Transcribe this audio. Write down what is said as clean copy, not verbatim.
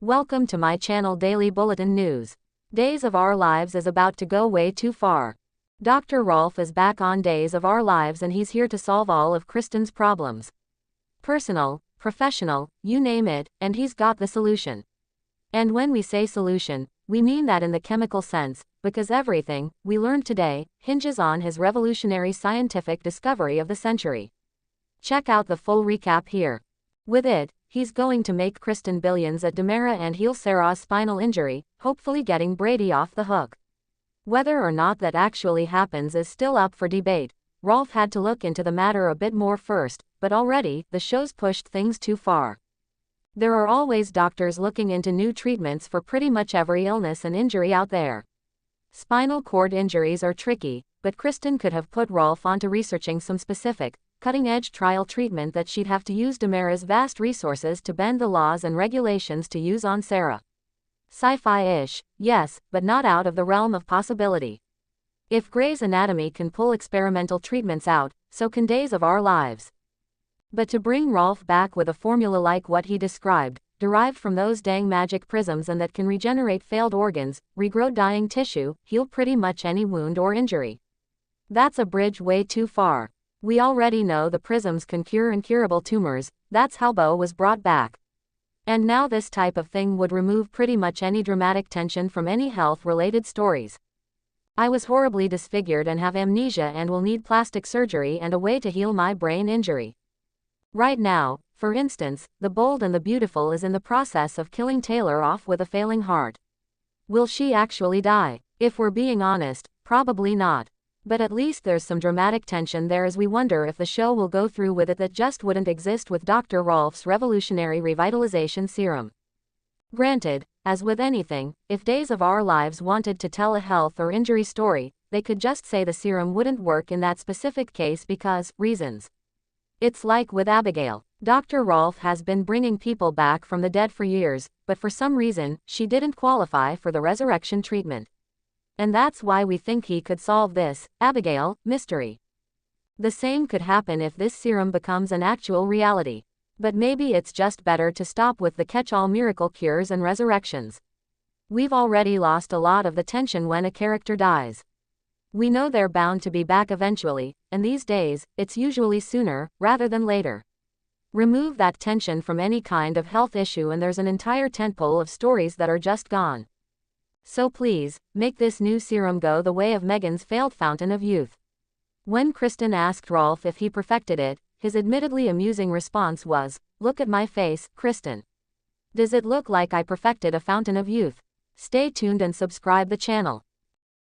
Welcome to my channel Daily Bulletin News. Days of Our Lives is about to go way too far. Dr. Rolf is back on Days of Our Lives and he's here to solve all of Kristen's problems. Personal, professional, you name it, and he's got the solution. And when we say solution, we mean that in the chemical sense, because everything we learned today hinges on his revolutionary scientific discovery of the century. Check out the full recap here. With it, he's going to make Kristen billions at Demera and heal Sarah's spinal injury, hopefully getting Brady off the hook. Whether or not that actually happens is still up for debate. Rolf had to look into the matter a bit more first, but already, the show's pushed things too far. There are always doctors looking into new treatments for pretty much every illness and injury out there. Spinal cord injuries are tricky, but Kristen could have put Rolf onto researching some specific, cutting-edge trial treatment that she'd have to use Demera's vast resources to bend the laws and regulations to use on Sarah. Sci-fi-ish, yes, but not out of the realm of possibility. If Grey's Anatomy can pull experimental treatments out, so can Days of Our Lives. But to bring Rolf back with a formula like what he described, derived from those dang magic prisms and that can regenerate failed organs, regrow dying tissue, heal pretty much any wound or injury. That's a bridge way too far. We already know the prisms can cure incurable tumors, that's how Bo was brought back. And now this type of thing would remove pretty much any dramatic tension from any health-related stories. I was horribly disfigured and have amnesia and will need plastic surgery and a way to heal my brain injury. Right now, for instance, the Bold and the Beautiful is in the process of killing Taylor off with a failing heart. Will she actually die? If we're being honest, probably not. But at least there's some dramatic tension there as we wonder if the show will go through with it that just wouldn't exist with Dr. Rolf's revolutionary revitalization serum. Granted, as with anything, if Days of Our Lives wanted to tell a health or injury story, they could just say the serum wouldn't work in that specific case because, reasons. It's like with Abigail. Dr. Rolf has been bringing people back from the dead for years, but for some reason, she didn't qualify for the resurrection treatment. And that's why we think he could solve this, Abigail, mystery. The same could happen if this serum becomes an actual reality. But maybe it's just better to stop with the catch-all miracle cures and resurrections. We've already lost a lot of the tension when a character dies. We know they're bound to be back eventually, and these days, it's usually sooner, rather than later. Remove that tension from any kind of health issue and there's an entire tentpole of stories that are just gone. So please, make this new serum go the way of Megan's failed fountain of youth. When Kristen asked Rolf if he perfected it, his admittedly amusing response was, "Look at my face, Kristen. Does it look like I perfected a fountain of youth?" Stay tuned and subscribe the channel.